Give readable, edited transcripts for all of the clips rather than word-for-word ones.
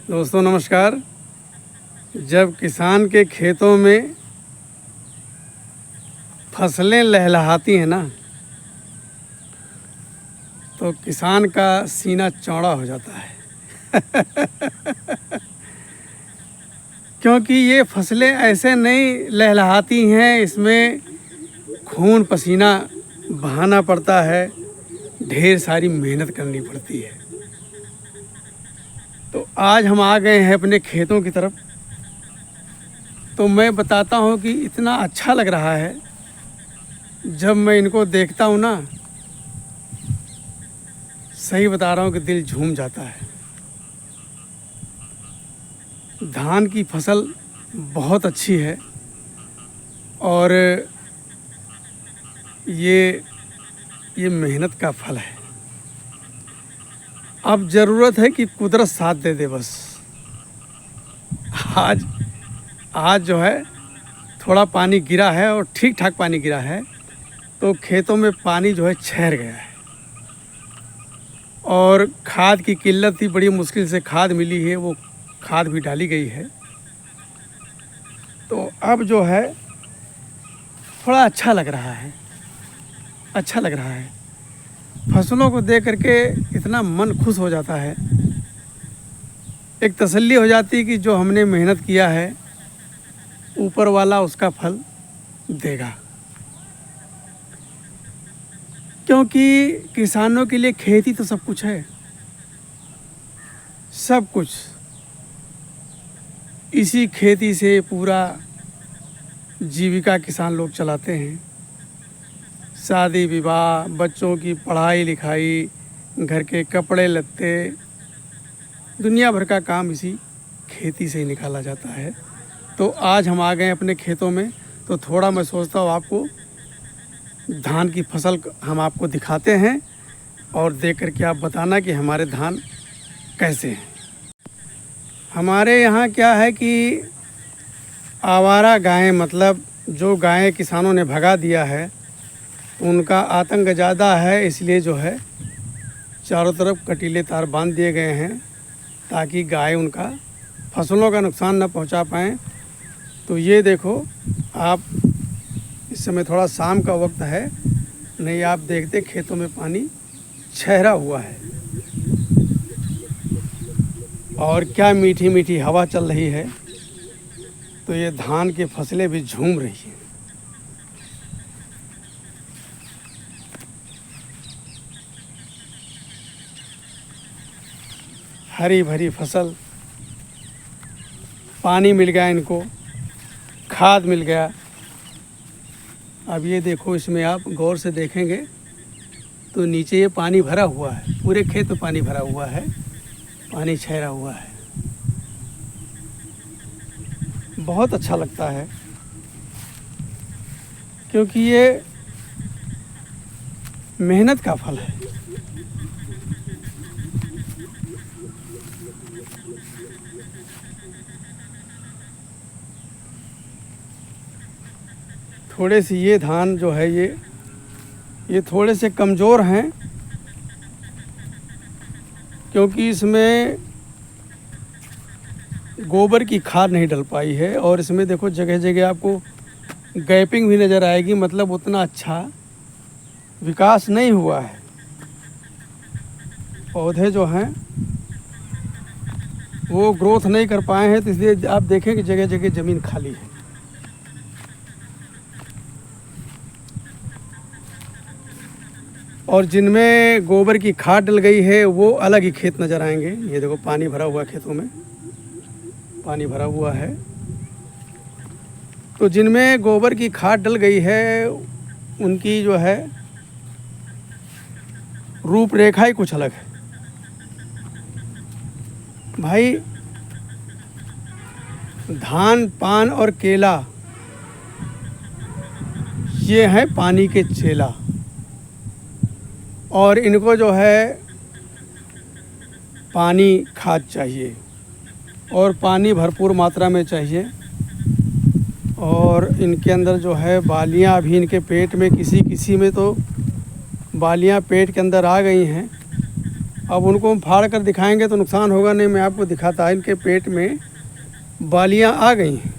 दोस्तों नमस्कार। जब किसान के खेतों में फसलें लहलहाती हैं ना, तो किसान का सीना चौड़ा हो जाता है क्योंकि ये फसलें ऐसे नहीं लहलहाती हैं, इसमें खून पसीना बहाना पड़ता है, ढेर सारी मेहनत करनी पड़ती है। तो आज हम आ गए हैं अपने खेतों की तरफ। तो मैं बताता हूँ कि इतना अच्छा लग रहा है जब मैं इनको देखता हूँ ना, सही बता रहा हूँ कि दिल झूम जाता है। धान की फसल बहुत अच्छी है और ये मेहनत का फल है। अब ज़रूरत है कि कुदरत साथ दे दे बस। आज जो है थोड़ा पानी गिरा है और ठीक ठाक पानी गिरा है, तो खेतों में पानी जो है ठहर गया है। और खाद की किल्लत थी, बड़ी मुश्किल से खाद मिली है, वो खाद भी डाली गई है। तो अब जो है थोड़ा अच्छा लग रहा है, अच्छा लग रहा है। फसलों को देख करके इतना मन खुश हो जाता है, एक तसल्ली हो जाती है कि जो हमने मेहनत किया है ऊपर वाला उसका फल देगा। क्योंकि किसानों के लिए खेती तो सब कुछ है, सब कुछ। इसी खेती से पूरा जीविका किसान लोग चलाते हैं। शादी विवाह, बच्चों की पढ़ाई लिखाई, घर के कपड़े लत्ते, दुनिया भर का काम इसी खेती से ही निकाला जाता है। तो आज हम आ गए अपने खेतों में, तो थोड़ा मैं सोचता हूँ आपको धान की फसल हम आपको दिखाते हैं और देख कर के आप बताना कि हमारे धान कैसे हैं। हमारे यहाँ क्या है कि आवारा गायें, मतलब जो गायें किसानों ने भगा दिया है, उनका आतंक ज़्यादा है। इसलिए जो है चारों तरफ कटीले तार बांध दिए गए हैं ताकि गाय उनका फसलों का नुकसान न पहुंचा पाएँ। तो ये देखो आप, इस समय थोड़ा शाम का वक्त है, नहीं आप देखते खेतों में पानी ठहरा हुआ है और क्या मीठी मीठी हवा चल रही है। तो ये धान की फसलें भी झूम रही हैं। हरी भरी फसल, पानी मिल गया इनको, खाद मिल गया। अब ये देखो, इसमें आप गौर से देखेंगे तो नीचे ये पानी भरा हुआ है, पूरे खेत में पानी भरा हुआ है, पानी ठहरा हुआ है। बहुत अच्छा लगता है क्योंकि ये मेहनत का फल है। थोड़े से ये धान जो है ये थोड़े से कमज़ोर हैं क्योंकि इसमें गोबर की खाद नहीं डल पाई है। और इसमें देखो जगह जगह आपको गैपिंग भी नज़र आएगी, मतलब उतना अच्छा विकास नहीं हुआ है। पौधे जो हैं वो ग्रोथ नहीं कर पाए हैं, तो इसलिए आप देखें कि जगह जगह ज़मीन खाली है। और जिनमें गोबर की खाद डल गई है वो अलग ही खेत नज़र आएंगे। ये देखो पानी भरा हुआ है, खेतों में पानी भरा हुआ है। तो जिनमें गोबर की खाद डल गई है उनकी जो है रूपरेखा ही कुछ अलग है। भाई, धान, पान और केला ये हैं पानी के चेला, और इनको जो है पानी खाद चाहिए और पानी भरपूर मात्रा में चाहिए। और इनके अंदर जो है बालियाँ भी इनके पेट में, किसी किसी में तो बालियाँ पेट के अंदर आ गई हैं। अब उनको हम फाड़ कर दिखाएंगे तो नुकसान होगा नहीं। मैं आपको दिखाता, इनके पेट में बालियां आ गई हैं।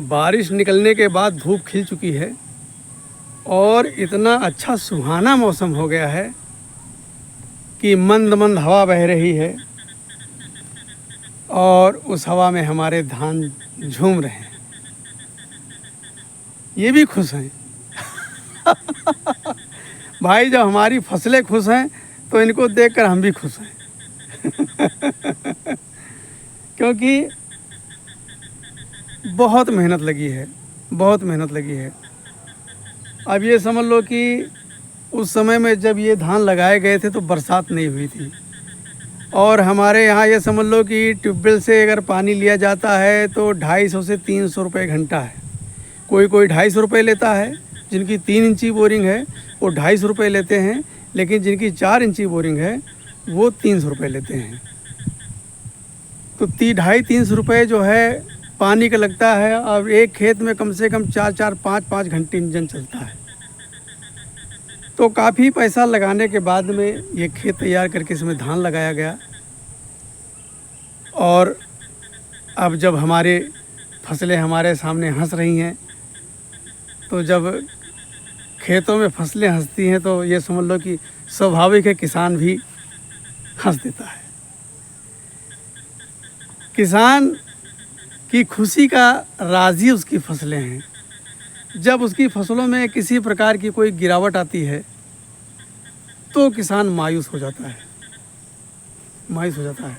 बारिश निकलने के बाद धूप खिल चुकी है और इतना अच्छा सुहाना मौसम हो गया है कि मंद मंद हवा बह रही है और उस हवा में हमारे धान झूम रहे हैं। ये भी खुश हैं। भाई, जब हमारी फसलें खुश हैं तो इनको देखकर हम भी खुश हैं। क्योंकि बहुत मेहनत लगी है, बहुत मेहनत लगी है। अब ये समझ लो कि उस समय में जब ये धान लगाए गए थे तो बरसात नहीं हुई थी और हमारे यहाँ ये समझ लो कि ट्यूबवेल से अगर पानी लिया जाता है तो 250 से 300 रुपये घंटा है। कोई 250 रुपये लेता है। जिनकी 3 इंची बोरिंग है वो 250 रुपये लेते हैं, लेकिन जिनकी 4 इंची बोरिंग है वो 300 रुपये लेते हैं। तो 250-300 रुपये जो है पानी का लगता है और एक खेत में कम से कम 4-4, 5-5 घंटे इंजन चलता है। तो काफ़ी पैसा लगाने के बाद में ये खेत तैयार करके इसमें धान लगाया गया और अब जब हमारे फसलें हमारे सामने हंस रही हैं, तो जब खेतों में फसलें हंसती हैं तो ये समझ लो कि स्वाभाविक है किसान भी हंस देता है। किसान की खुशी का राज ही उसकी फसलें हैं। जब उसकी फसलों में किसी प्रकार की कोई गिरावट आती है तो किसान मायूस हो जाता है, मायूस हो जाता है।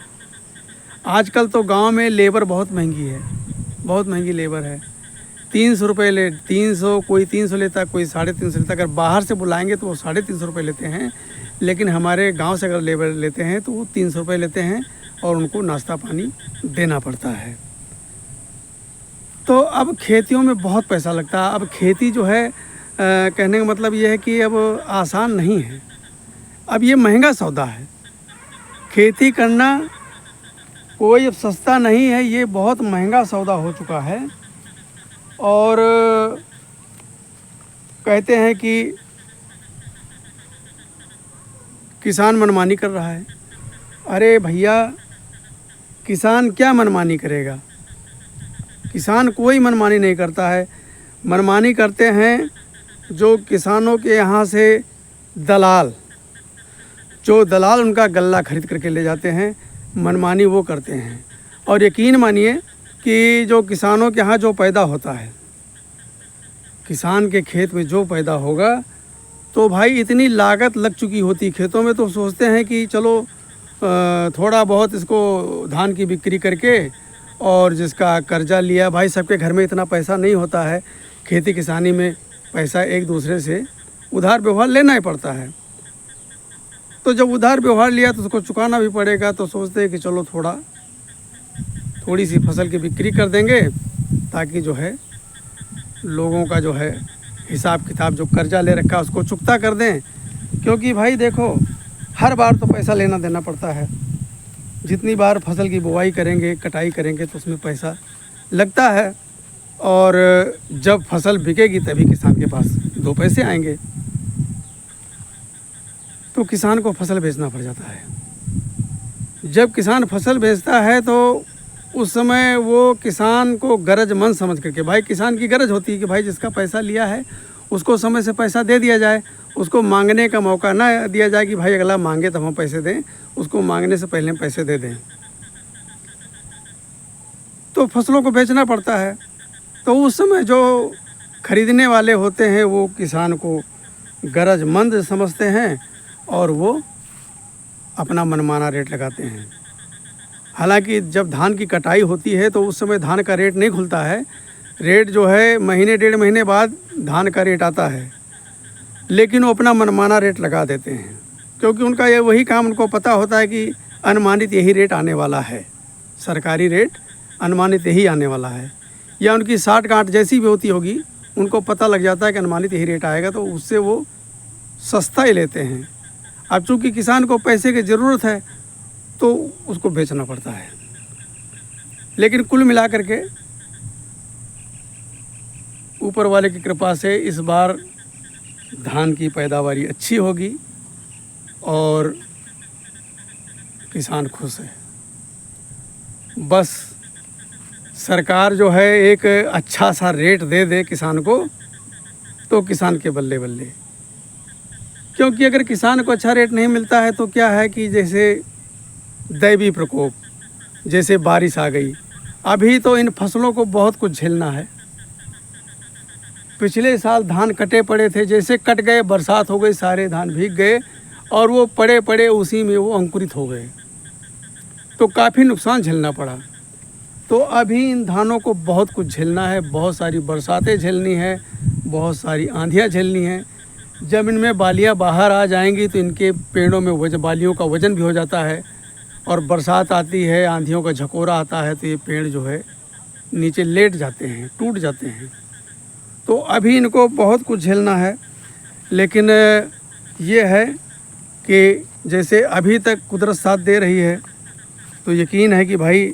आजकल तो गांव में लेबर बहुत महंगी है, बहुत महंगी लेबर है। 300 रुपये ले 300, कोई 300 लेता, कोई 350 लेता। अगर बाहर से बुलाएंगे तो वो 350 रुपये लेते हैं, लेकिन हमारे गांव से अगर लेबर लेते हैं तो वो 300 रुपये लेते हैं और उनको नाश्ता पानी देना पड़ता है। तो अब खेतियों में बहुत पैसा लगता है। अब खेती जो है कहने का मतलब ये है कि अब आसान नहीं है। अब ये महंगा सौदा है। खेती करना कोई अब सस्ता नहीं है, ये बहुत महंगा सौदा हो चुका है। और कहते हैं कि किसान मनमानी कर रहा है। अरे भैया, किसान क्या मनमानी करेगा? किसान कोई मनमानी नहीं करता है। मनमानी करते हैं जो किसानों के यहाँ से दलाल, जो दलाल उनका गल्ला खरीद करके ले जाते हैं, मनमानी वो करते हैं। और यकीन मानिए कि जो किसानों के यहाँ जो पैदा होता है, किसान के खेत में जो पैदा होगा, तो भाई इतनी लागत लग चुकी होती खेतों में, तो सोचते हैं कि चलो थोड़ा बहुत इसको धान की बिक्री करके, और जिसका कर्जा लिया, भाई सबके घर में इतना पैसा नहीं होता है। खेती किसानी में पैसा एक दूसरे से उधार व्यवहार लेना ही पड़ता है। तो जब उधार व्यवहार लिया तो उसको चुकाना भी पड़ेगा, तो सोचते हैं कि चलो थोड़ी सी फसल की बिक्री कर देंगे ताकि जो है लोगों का जो है हिसाब किताब जो कर्जा ले रखा है उसको चुकता कर दें। क्योंकि भाई देखो, हर बार तो पैसा लेना देना पड़ता है। जितनी बार फसल की बुआई करेंगे, कटाई करेंगे, तो उसमें पैसा लगता है। और जब फसल बिकेगी तभी किसान के पास 2 पैसे आएंगे। तो किसान को फसल बेचना पड़ जाता है। जब किसान फसल बेचता है तो उस समय वो किसान को गरजमंद समझ करके, भाई किसान की गरज होती है कि भाई जिसका पैसा लिया है उसको समय से पैसा दे दिया जाए, उसको मांगने का मौका ना दिया जाए कि भाई अगला मांगे तब हम पैसे दें, उसको मांगने से पहले पैसे दे दें। तो फसलों को बेचना पड़ता है। तो उस समय जो खरीदने वाले होते हैं वो किसान को गरजमंद समझते हैं और वो अपना मनमाना रेट लगाते हैं। हालांकि जब धान की कटाई होती है तो उस समय धान का रेट नहीं खुलता है। रेट जो है महीने 1.5 महीने बाद धान का रेट आता है, लेकिन वो अपना मनमाना रेट लगा देते हैं, क्योंकि उनका ये वही काम, उनको पता होता है कि अनुमानित यही रेट आने वाला है, सरकारी रेट अनुमानित यही आने वाला है। या उनकी साठ गांठ जैसी भी होती होगी, उनको पता लग जाता है कि अनुमानित यही रेट आएगा, तो उससे वो सस्ता ही लेते हैं। अब चूँकि किसान को पैसे की ज़रूरत है तो उसको बेचना पड़ता है। लेकिन कुल मिला करके ऊपर वाले की कृपा से इस बार धान की पैदावारी अच्छी होगी और किसान खुश है। बस सरकार जो है एक अच्छा सा रेट दे दे किसान को, तो किसान के बल्ले बल्ले। क्योंकि अगर किसान को अच्छा रेट नहीं मिलता है तो क्या है कि जैसे दैवीय प्रकोप, जैसे बारिश आ गई, अभी तो इन फसलों को बहुत कुछ झेलना है। पिछले साल धान कटे पड़े थे, जैसे कट गए बरसात हो गई, सारे धान भीग गए और वो पड़े पड़े उसी में वो अंकुरित हो गए, तो काफ़ी नुकसान झेलना पड़ा। तो अभी इन धानों को बहुत कुछ झेलना है, बहुत सारी बरसातें झेलनी है, बहुत सारी आंधियाँ झेलनी हैं। जब इनमें बालियाँ बाहर आ जाएंगी तो इनके पेड़ों में बालियों का वजन भी हो जाता है, और बरसात आती है, आंधियों का झकोरा आता है तो ये पेड़ जो है नीचे लेट जाते हैं, टूट जाते हैं। तो अभी इनको बहुत कुछ झेलना है। लेकिन ये है कि जैसे अभी तक कुदरत साथ दे रही है, तो यकीन है कि भाई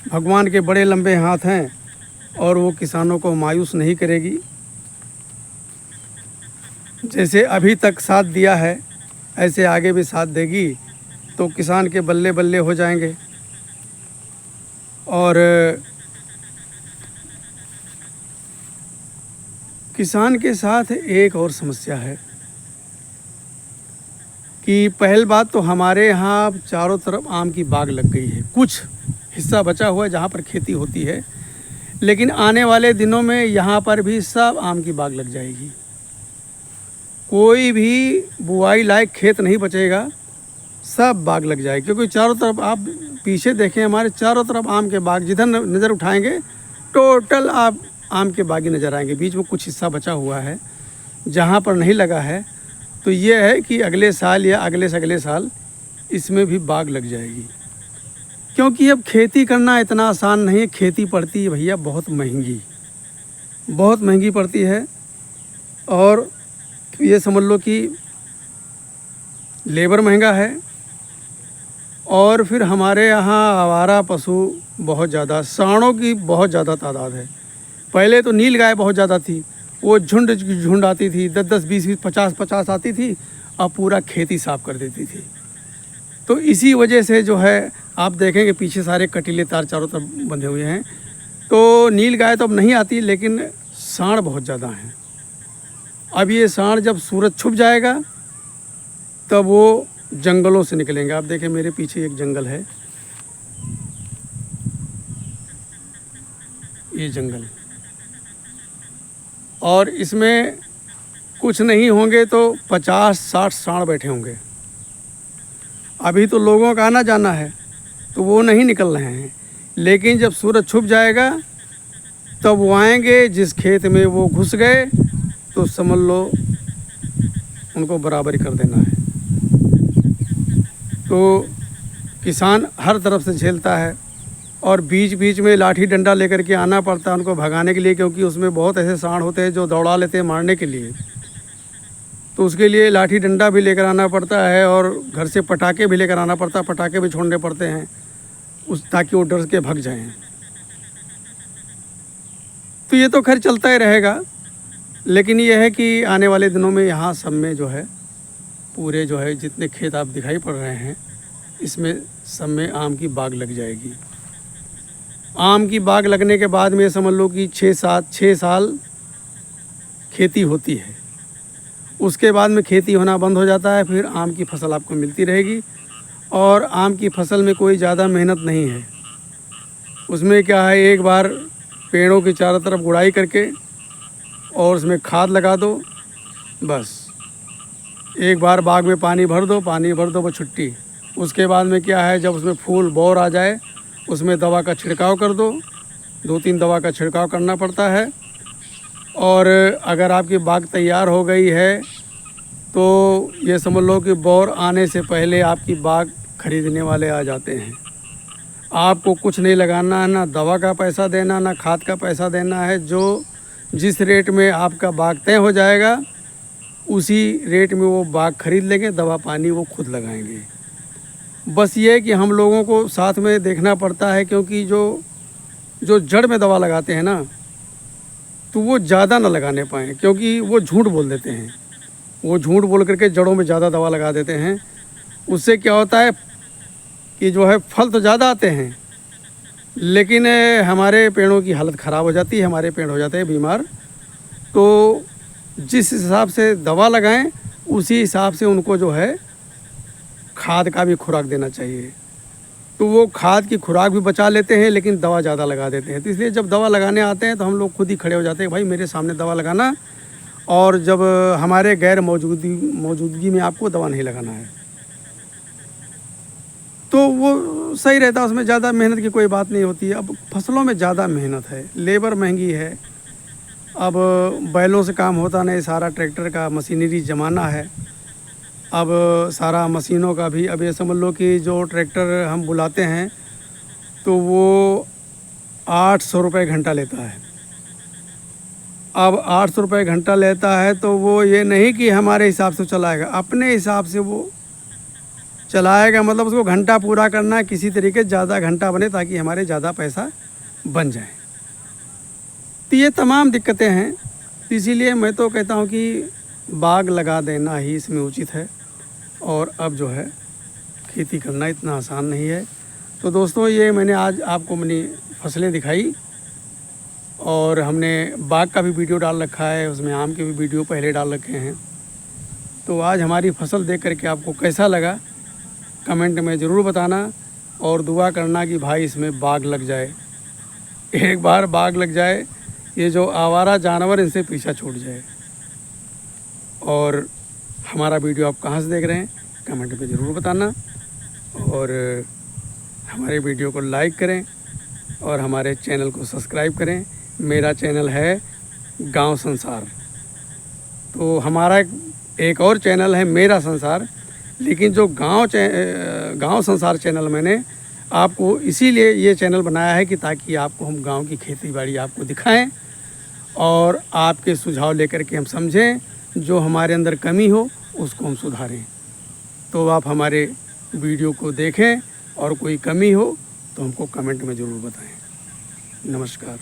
भगवान के बड़े लंबे हाथ हैं और वो किसानों को मायूस नहीं करेगी। जैसे अभी तक साथ दिया है ऐसे आगे भी साथ देगी, तो किसान के बल्ले बल्ले हो जाएंगे। और किसान के साथ एक और समस्या है कि पहल बात तो हमारे यहाँ चारों तरफ आम की बाग लग गई है। कुछ हिस्सा बचा हुआ है जहाँ पर खेती होती है, लेकिन आने वाले दिनों में यहाँ पर भी सब आम की बाग लग जाएगी। कोई भी बुआई लायक खेत नहीं बचेगा, सब बाग लग जाएगी। क्योंकि चारों तरफ आप पीछे देखें, हमारे चारों तरफ आम के बाग, जिधर नज़र उठाएंगे टोटल आप आम के बाग ही नज़र आएंगे। बीच में कुछ हिस्सा बचा हुआ है जहाँ पर नहीं लगा है, तो ये है कि अगले साल या अगले से अगले साल इसमें भी बाग लग जाएगी। क्योंकि अब खेती करना इतना आसान नहीं है। खेती पड़ती है भैया बहुत महंगी, बहुत महंगी पड़ती है। और ये समझ लो कि लेबर महंगा है, और फिर हमारे यहाँ आवारा पशु बहुत ज़्यादा, सांडों की बहुत ज़्यादा तादाद है। पहले तो नील गाय बहुत ज़्यादा थी, वो झुंड आती थी, 10-10, 20-20, 50-50 आती थी और पूरा खेती साफ कर देती थी। तो इसी वजह से जो है आप देखेंगे पीछे सारे कटीले तार चारों तरफ बंधे हुए हैं। तो नील गाय तो अब नहीं आती, लेकिन सांड बहुत ज़्यादा हैं। अब ये सांड जब सूरज छुप जाएगा तब वो जंगलों से निकलेंगे। आप देखें मेरे पीछे एक जंगल है, ये जंगल, और इसमें कुछ नहीं होंगे तो 50-60 सांड बैठे होंगे। अभी तो लोगों का आना जाना है तो वो नहीं निकल रहे हैं, लेकिन जब सूरज छुप जाएगा तब वो आएंगे। जिस खेत में वो घुस गए तो समझ लो उनको बराबरी कर देना है। तो किसान हर तरफ से झेलता है, और बीच बीच में लाठी डंडा लेकर के आना पड़ता है उनको भगाने के लिए, क्योंकि उसमें बहुत ऐसे सांड होते हैं जो दौड़ा लेते हैं मारने के लिए। तो उसके लिए लाठी डंडा भी लेकर आना पड़ता है, और घर से पटाखे भी लेकर आना पड़ता है, पटाखे भी छोड़ने पड़ते हैं ताकि वो डर के भाग जाएं। तो ये तो खैर चलता ही रहेगा। लेकिन ये है कि आने वाले दिनों में यहाँ सब में जो है पूरे जो है जितने खेत आप दिखाई पड़ रहे हैं, इसमें सब में आम की बाग लग जाएगी। आम की बाग लगने के बाद में समझ लो कि 6 साल खेती होती है। उसके बाद में खेती होना बंद हो जाता है, फिर आम की फसल आपको मिलती रहेगी। और आम की फसल में कोई ज़्यादा मेहनत नहीं है। उसमें क्या है, एक बार पेड़ों की चारों तरफ गुड़ाई करके और उसमें खाद लगा दो, बस एक बार बाग में पानी भर दो वो छुट्टी। उसके बाद में क्या है, जब उसमें फूल बौर आ जाए उसमें दवा का छिड़काव कर दो, 2-3 दवा का छिड़काव करना पड़ता है। और अगर आपकी बाग तैयार हो गई है तो ये समझ लो कि बौर आने से पहले आपकी बाग खरीदने वाले आ जाते हैं। आपको कुछ नहीं लगाना है, ना दवा का पैसा देना, ना खाद का पैसा देना है। जो जिस रेट में आपका बाग तय हो जाएगा उसी रेट में वो बाग खरीद लेंगे, दवा पानी वो खुद लगाएंगे। बस ये है कि हम लोगों को साथ में देखना पड़ता है, क्योंकि जो जड़ में दवा लगाते हैं ना, तो वो ज़्यादा ना लगाने पाएँ, क्योंकि वो झूठ बोल देते हैं। वो झूठ बोल करके जड़ों में ज़्यादा दवा लगा देते हैं। उससे क्या होता है कि जो है फल तो ज़्यादा आते हैं, लेकिन हमारे पेड़ों की हालत ख़राब हो जाती है, हमारे पेड़ हो जाते हैं बीमार। तो जिस हिसाब से दवा लगाएं उसी हिसाब से उनको जो है खाद का भी खुराक देना चाहिए। तो वो खाद की खुराक भी बचा लेते हैं, लेकिन दवा ज़्यादा लगा देते हैं। तो इसलिए जब दवा लगाने आते हैं तो हम लोग खुद ही खड़े हो जाते हैं, भाई मेरे सामने दवा लगाना, और जब हमारे गैर मौजूदगी में आपको दवा नहीं लगाना है। तो वो सही रहता है, उसमें ज़्यादा मेहनत की कोई बात नहीं होती है। अब फसलों में ज़्यादा मेहनत है, लेबर महंगी है, अब बैलों से काम होता नहीं, सारा ट्रैक्टर का मशीनरी ज़माना है। अब सारा मशीनों का भी, अब ये समझ लो कि जो ट्रैक्टर हम बुलाते हैं तो वो 800 रुपये घंटा लेता है। अब 800 रुपये घंटा लेता है तो वो ये नहीं कि हमारे हिसाब से चलाएगा, अपने हिसाब से वो चलाएगा। मतलब उसको घंटा पूरा करना है, किसी तरीके ज़्यादा घंटा बने ताकि हमारे ज़्यादा पैसा बन जाए। तो ये तमाम दिक्कतें हैं। तो इसीलिए मैं तो कहता हूँ कि बाग लगा देना ही इसमें उचित है। और अब जो है खेती करना इतना आसान नहीं है। तो दोस्तों, ये मैंने आज आपको अपनी फसलें दिखाई, और हमने बाग का भी वीडियो डाल रखा है, उसमें आम के भी वीडियो पहले डाल रखे हैं। तो आज हमारी फसल देख करके आपको कैसा लगा कमेंट में ज़रूर बताना, और दुआ करना कि भाई इसमें बाग लग जाए। एक बार बाग लग जाए, ये जो आवारा जानवर इनसे पीछा छूट जाए। और हमारा वीडियो आप कहाँ से देख रहे हैं कमेंट में ज़रूर बताना, और हमारे वीडियो को लाइक करें और हमारे चैनल को सब्सक्राइब करें। मेरा चैनल है गांव संसार। तो हमारा एक और चैनल है मेरा संसार, लेकिन जो गांव संसार चैनल मैंने आपको इसीलिए ये चैनल बनाया है कि ताकि आपको हम गांव की खेती बाड़ी आपको दिखाएं, और आपके सुझाव लेकर के हम समझें, जो हमारे अंदर कमी हो उसको हम सुधारें। तो आप हमारे वीडियो को देखें, और कोई कमी हो तो हमको कमेंट में ज़रूर बताएं। नमस्कार।